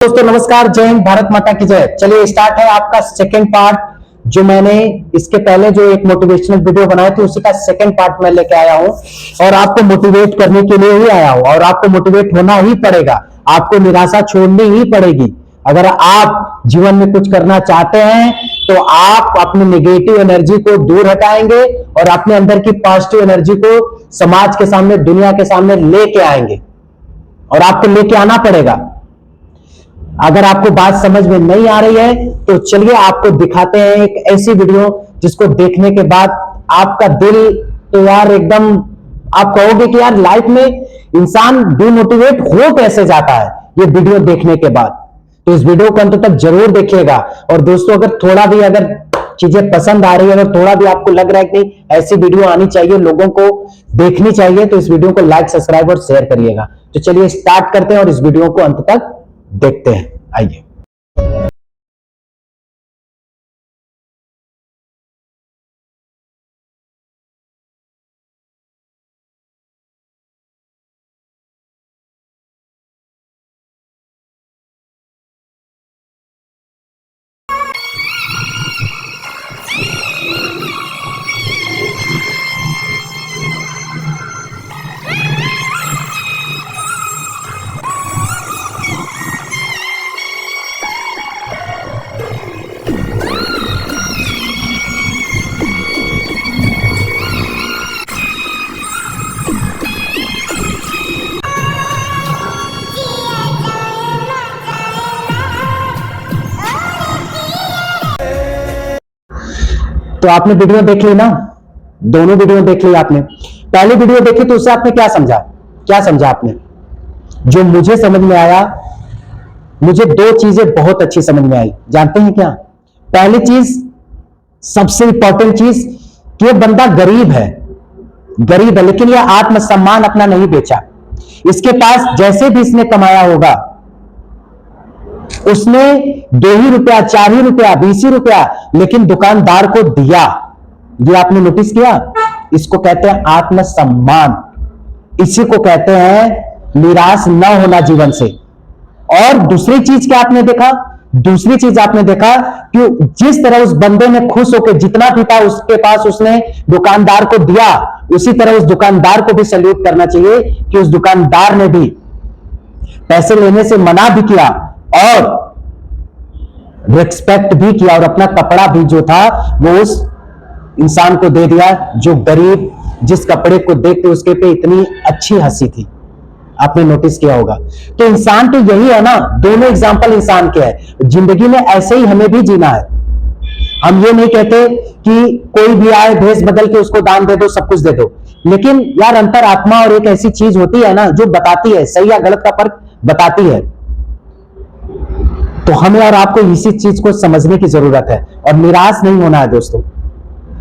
दोस्तों नमस्कार, जय हिंद, भारत माता की जय। चलिए स्टार्ट है आपका सेकंड पार्ट। जो मैंने इसके पहले जो एक मोटिवेशनल वीडियो बनाए थे उसी का सेकंड पार्ट मैं लेके आया हूं और आपको मोटिवेट करने के लिए ही आया हूं और आपको मोटिवेट होना ही पड़ेगा। आपको निराशा छोड़नी ही पड़ेगी। अगर आप जीवन में कुछ करना चाहते हैं तो आप अपनी नेगेटिव एनर्जी को दूर हटाएंगे और अपने अंदर की पॉजिटिव एनर्जी को समाज के सामने, दुनिया के सामने लेके आएंगे और आपको लेके आना पड़ेगा। अगर आपको बात समझ में नहीं आ रही है तो चलिए आपको दिखाते हैं एक ऐसी वीडियो जिसको देखने के बाद आपका दिल तो यार एकदम, आप कहोगे कि यार लाइफ में इंसान डिमोटिवेट हो कैसे जाता है ये वीडियो देखने के बाद। तो इस वीडियो को अंत तक जरूर देखिएगा। और दोस्तों अगर थोड़ा भी अगर चीजें पसंद आ रही है, अगर थोड़ा भी आपको लग रहा है कि ऐसी वीडियो आनी चाहिए, लोगों को देखनी चाहिए, तो इस वीडियो को लाइक, सब्सक्राइब और शेयर करिएगा। तो चलिए स्टार्ट करते हैं और इस वीडियो को अंत तक देखते हैं। आइए। तो आपने वीडियो देख ली ना, दोनों वीडियो देख ली आपने। पहली वीडियो देखी तो उससे आपने क्या समझा? क्या समझा आपने? जो मुझे समझ में आया, मुझे दो चीजें बहुत अच्छी समझ में आई। जानते हैं क्या? पहली चीज, सबसे इंपॉर्टेंट चीज, कि ये बंदा गरीब है, गरीब है, लेकिन यह आत्मसम्मान अपना नहीं बेचा। इसके पास जैसे भी इसने कमाया होगा, उसने 2 ही रुपया, 4 ही रुपया, 20 ही रुपया, लेकिन दुकानदार को दिया। ये आपने नोटिस किया? इसको कहते हैं आत्मसम्मान। इसी को कहते हैं निराश न होना जीवन से। और दूसरी चीज क्या आपने देखा? दूसरी चीज आपने देखा कि जिस तरह उस बंदे ने खुश होकर जितना भी था उसके पास उसने दुकानदार को दिया, उसी तरह उस दुकानदार को भी सैल्यूट करना चाहिए कि उस दुकानदार ने भी पैसे लेने से मना भी किया और रिस्पेक्ट भी किया और अपना कपड़ा भी जो था वो उस इंसान को दे दिया जो गरीब, जिस कपड़े को देख के उसके पे इतनी अच्छी हंसी थी। आपने नोटिस किया होगा। तो इंसान तो यही है ना, दोनों एग्जांपल इंसान के है। जिंदगी में ऐसे ही हमें भी जीना है। हम ये नहीं कहते कि कोई भी आए भेष बदल के उसको दान दे दो, सब कुछ दे दो, लेकिन यार अंतरात्मा और एक ऐसी चीज होती है ना जो बताती है सही या गलत का फर्क बताती है। तो हमें और आपको इसी चीज को समझने की जरूरत है और निराश नहीं होना है दोस्तों।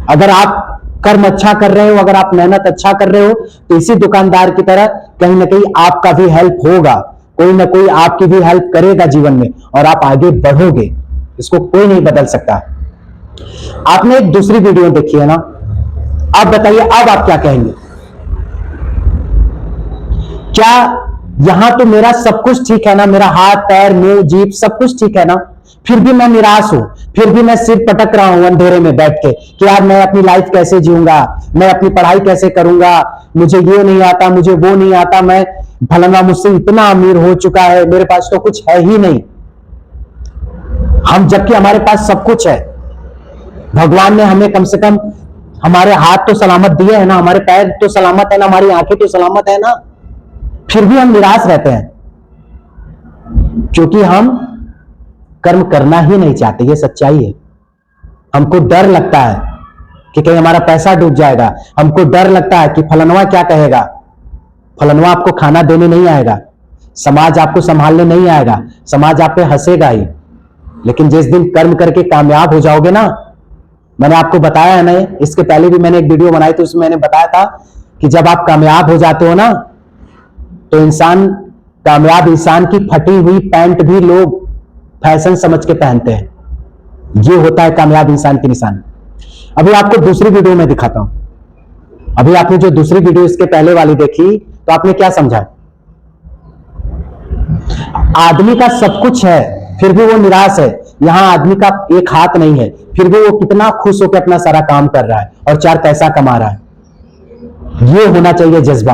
अगर आप कर्म अच्छा कर रहे हो, अगर आप मेहनत अच्छा कर रहे हो, तो इसी दुकानदार की तरह कहीं ना कहीं आपका भी हेल्प होगा, कोई ना कोई आपकी भी हेल्प करेगा जीवन में और आप आगे बढ़ोगे। इसको कोई नहीं बदल सकता। आपने एक दूसरी वीडियो देखी है ना, आप बताइए अब आप क्या कहेंगे? क्या यहां तो मेरा सब कुछ ठीक है ना, मेरा हाथ पैर मुंह जीभ सब कुछ ठीक है ना, फिर भी मैं निराश हूं, फिर भी मैं सिर पटक रहा हूं अंधेरे में बैठ के कि यार मैं अपनी लाइफ कैसे जीऊंगा, मैं अपनी पढ़ाई कैसे करूंगा, मुझे ये नहीं आता, मुझे वो नहीं आता, मैं फलाना मुझसे इतना अमीर हो चुका है, मेरे पास तो कुछ है ही नहीं। हम जबकि हमारे पास सब कुछ है। भगवान ने हमें कम से कम हमारे हाथ तो सलामत दिए है ना, हमारे पैर तो सलामत है ना, हमारी आंखें तो सलामत है ना, फिर भी हम निराश रहते हैं क्योंकि हम कर्म करना ही नहीं चाहते। ये सच्चाई है। हमको डर लगता है कि कहीं हमारा पैसा डूब जाएगा, हमको डर लगता है कि फलनवा क्या कहेगा, फलनवा आपको खाना देने नहीं आएगा, समाज आपको संभालने नहीं आएगा, समाज आप पे हंसेगा ही। लेकिन जिस दिन कर्म करके कामयाब हो जाओगे ना, मैंने आपको बताया है ना, इसके पहले भी मैंने एक वीडियो बनाई थी, उसमें मैंने बताया था कि जब आप कामयाब हो जाते हो ना, तो कामयाब इंसान की फटी हुई पैंट भी लोग फैशन समझ के पहनते हैं। ये होता है कामयाब इंसान की निशानी। अभी आपको दूसरी वीडियो में दिखाता हूं। अभी आपने जो दूसरी वीडियो इसके पहले वाली देखी तो आपने क्या समझा? आदमी का सब कुछ है फिर भी वो निराश है, यहाँ आदमी का एक हाथ नहीं है फिर भी वो कितना खुश होकर अपना सारा काम कर रहा है और 4 पैसा कमा रहा है। ये होना चाहिए जज्बा।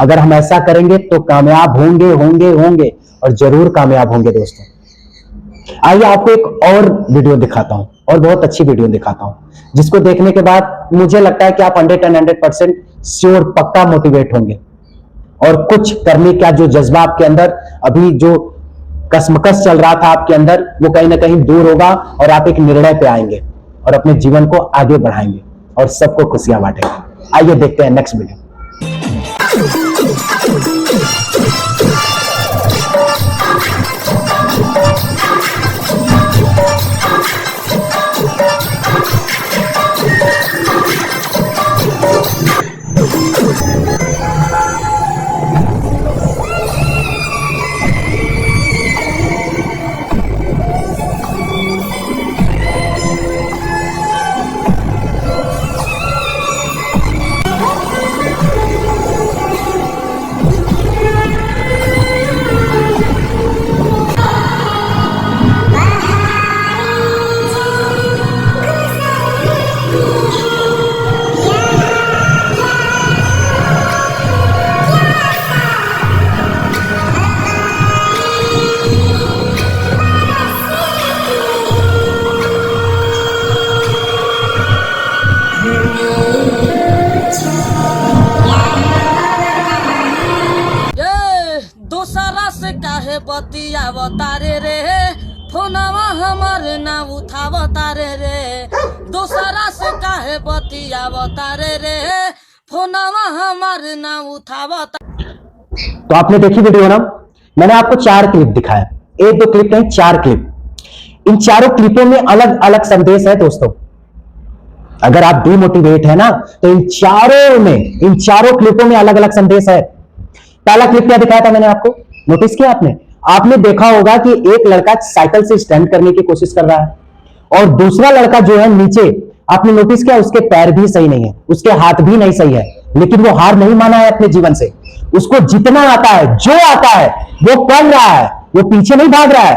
अगर हम ऐसा करेंगे तो कामयाब होंगे होंगे होंगे और जरूर कामयाब होंगे दोस्तों। आइए आपको एक और वीडियो दिखाता हूं, और बहुत अच्छी वीडियो दिखाता हूं, जिसको देखने के बाद मुझे लगता है कि आप 100% श्योर पक्का मोटिवेट होंगे और कुछ करने का जो जज्बा आपके अंदर अभी जो कसमकस चल रहा था आपके अंदर, वो कहीं ना कहीं दूर होगा और आप एक निर्णय पे आएंगे और अपने जीवन को आगे बढ़ाएंगे और सबको खुशियां बांटेंगे। आइए देखते हैं नेक्स्ट वीडियो। दोसरा से काहे बतियावतारे रे, फोनवा हमर ना उठावतारे रे। दोसरा से काहे बतियावतारे रे, फोनवा हमर ना उठावता। तो आपने देखी वीडियो ना, मैंने आपको 4 क्लिप दिखाया, 1-2 क्लिप नहीं 4 क्लिप। इन चारों क्लिपों में अलग अलग संदेश है दोस्तों। अगर आप डिमोटिवेट है ना, तो इन चारों क्लिपों में अलग अलग संदेश है। पहला क्लिप क्या दिखाया था मैंने आपको, नोटिस किया आपने देखा होगा कि एक लड़का साइकिल से स्टैंड करने की कोशिश कर रहा है और दूसरा लड़का जो है नीचे, आपने नोटिस किया उसके पैर भी सही नहीं है, उसके हाथ भी नहीं सही है, लेकिन वो हार नहीं माना है अपने जीवन से। उसको जितना आता है, जो आता है वो कर रहा है, वो पीछे नहीं भाग रहा है।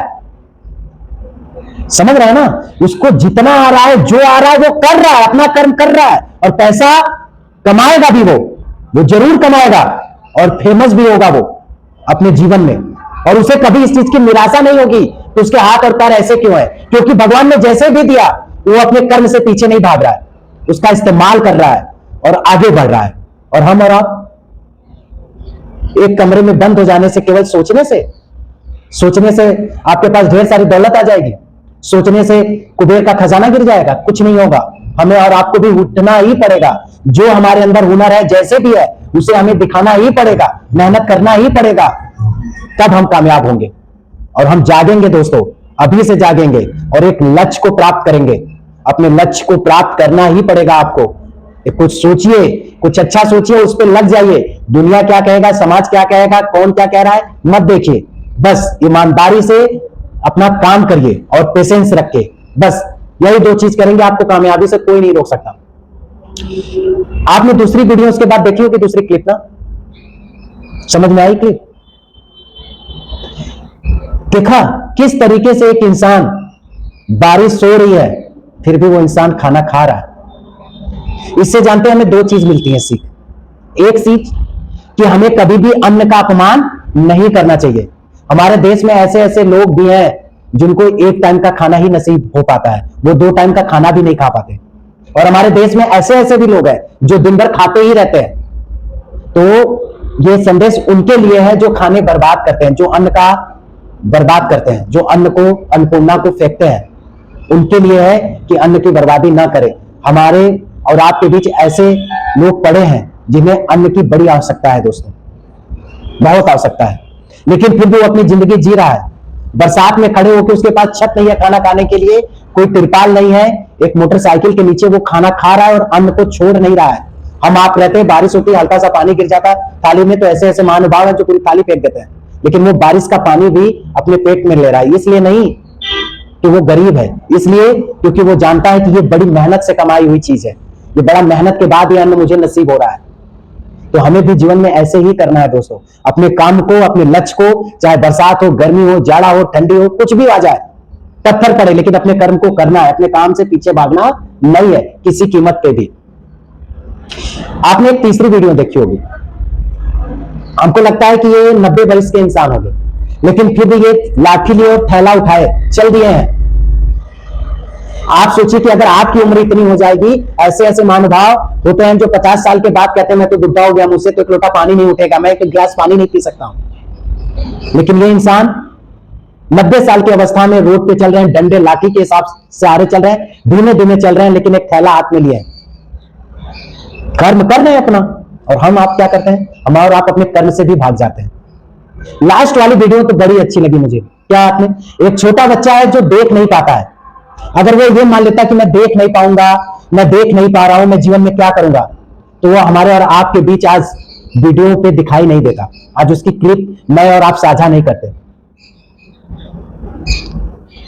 समझ रहे हैं ना, उसको जितना आ रहा है, जो आ रहा है वो कर रहा है, अपना कर्म कर रहा है और पैसा कमाएगा भी, वो जरूर कमाएगा और फेमस भी होगा वो अपने जीवन में, और उसे कभी इस चीज की निराशा नहीं होगी तो उसके हाथ और पैर ऐसे क्यों है, क्योंकि भगवान ने जैसे भी दिया वो अपने कर्म से पीछे नहीं भाग रहा है, उसका इस्तेमाल कर रहा है और आगे बढ़ रहा है। और हम और आप एक कमरे में बंद हो जाने से, केवल सोचने से आपके पास ढेर सारी दौलत आ जाएगी, सोचने से कुबेर का खजाना गिर जाएगा, कुछ नहीं होगा। हमें और आपको भी उठना ही पड़ेगा, जो हमारे अंदर हुनर है जैसे भी है उसे हमें दिखाना ही पड़ेगा, मेहनत करना ही पड़ेगा, तब हम कामयाब होंगे। और हम जागेंगे दोस्तों, अभी से जागेंगे और एक लक्ष्य को प्राप्त करेंगे। अपने लक्ष्य को प्राप्त करना ही पड़ेगा आपको। कुछ सोचिए, कुछ अच्छा सोचिए, उस पर लग जाइए। दुनिया क्या कहेगा, समाज क्या कहेगा, कौन क्या कह रहा है मत देखिए, बस ईमानदारी से अपना काम करिए और पेशेंस रख के, बस यही 2 चीज करेंगे, आपको कामयाबी से कोई नहीं रोक सकता। आपने दूसरी वीडियो उसके बाद देखी होगी, दूसरी क्लिप ना, समझ में आई क्लिप? देखा किस तरीके से एक इंसान, बारिश हो रही है फिर भी वो इंसान खाना खा रहा है। इससे जानते हैं हमें 2 चीज मिलती है सीख। एक सीख कि हमें कभी भी अन्न का अपमान नहीं करना चाहिए। हमारे देश में ऐसे ऐसे लोग भी हैं जिनको एक टाइम का खाना ही नसीब हो पाता है, वो 2 टाइम का खाना भी नहीं खा पाते। और हमारे देश में ऐसे ऐसे भी लोग हैं जो दिन भर खाते ही रहते हैं। तो ये संदेश उनके लिए है जो खाने बर्बाद करते हैं, जो अन्न का बर्बाद करते हैं, जो अन्न को, अन्नपूर्णा को फेंकते हैं, उनके लिए है कि अन्न की बर्बादी ना करें। हमारे और आपके बीच ऐसे लोग पड़े हैं जिन्हें अन्न की बड़ी आवश्यकता है दोस्तों, बहुत आवश्यकता है, लेकिन फिर भी वो अपनी जिंदगी जी रहा है। बरसात में खड़े होकर उसके पास छत नहीं है खाना खाने के लिए, कोई तिरपाल नहीं है, एक मोटरसाइकिल के नीचे वो खाना खा रहा है और अन्न को छोड़ नहीं रहा है। हम आप रहते हैं, बारिश होती है, हल्का सा पानी गिर जाता है थाली में, तो ऐसे ऐसे महानुभाव है जो पूरी थाली फेंक देते हैं, लेकिन वो बारिश का पानी भी अपने पेट में ले रहा है। इसलिए नहीं कि वो गरीब है, इसलिए क्योंकि वो जानता है कि ये बड़ी मेहनत से कमाई हुई चीज है, ये बड़ा मेहनत के बाद ये अन्न मुझे नसीब हो रहा है। तो हमें भी जीवन में ऐसे ही करना है दोस्तों। अपने काम को, अपने लक्ष्य को, चाहे बरसात हो, गर्मी हो, जाड़ा हो, ठंडी हो, कुछ भी आ जाए, पत्थर पड़े, लेकिन अपने कर्म को करना है। अपने काम से पीछे भागना नहीं है किसी कीमत पे भी। आपने एक तीसरी वीडियो देखी होगी, हमको लगता है कि ये 90 वर्ष के इंसान होंगे, लेकिन फिर भी ये लाठी लिए और थैला उठाए चल दिए हैं। आप सोचिए कि अगर आपकी उम्र इतनी हो जाएगी, ऐसे ऐसे महानुभाव होते हैं जो 50 साल के बाद कहते हैं मैं तो बुढ़ा हो गया, मुझसे तो एक लोटा पानी नहीं उठेगा, मैं एक गिलास पानी नहीं पी सकता हूं। लेकिन ये इंसान 90 साल की अवस्था में रोड पे चल रहे हैं, डंडे लाठी के हिसाब से सहारे चल रहे हैं, धीमे धीमे चल रहे हैं, लेकिन एक थैला हाथ में लिए हैं, कर्म कर रहे हैं अपना। और हम आप क्या करते हैं, हम और आप अपने कर्म से भी भाग जाते हैं। लास्ट वाली वीडियो तो बड़ी अच्छी लगी मुझे। क्या आपने, एक छोटा बच्चा है जो देख नहीं पाता है, अगर वो ये मान लेता कि मैं देख नहीं पाऊंगा, मैं देख नहीं पा रहा हूं, मैं जीवन में क्या करूंगा, तो वो हमारे और आपके बीच आज वीडियो पे दिखाई नहीं देता। आज उसकी क्लिप मैं और आप साझा नहीं करते।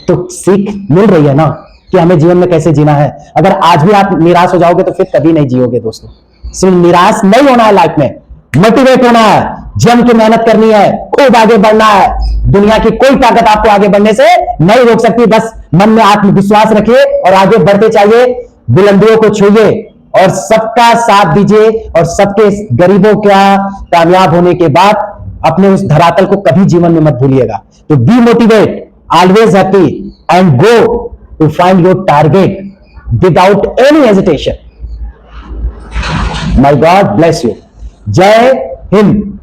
तो सीख मिल रही है ना कि हमें जीवन में कैसे जीना है। अगर आज भी आप निराश हो जाओगे तो फिर कभी नहीं जियोगे दोस्तों। सिर्फ निराश नहीं होना है, लाइफ में मोटिवेट होना है, जम के मेहनत करनी है, खूब आगे बढ़ना है। दुनिया की कोई ताकत आपको आगे बढ़ने से नहीं रोक सकती। बस मन में आत्मविश्वास रखिए और आगे बढ़ते चाहिए, बुलंदियों को छूइए और सबका साथ दीजिए। और सबके गरीबों का कामयाब होने के बाद अपने उस धरातल को कभी जीवन में मत भूलिएगा। तो be motivate, always happy and go to find your target without any hesitation. My God bless you. जय हिंद।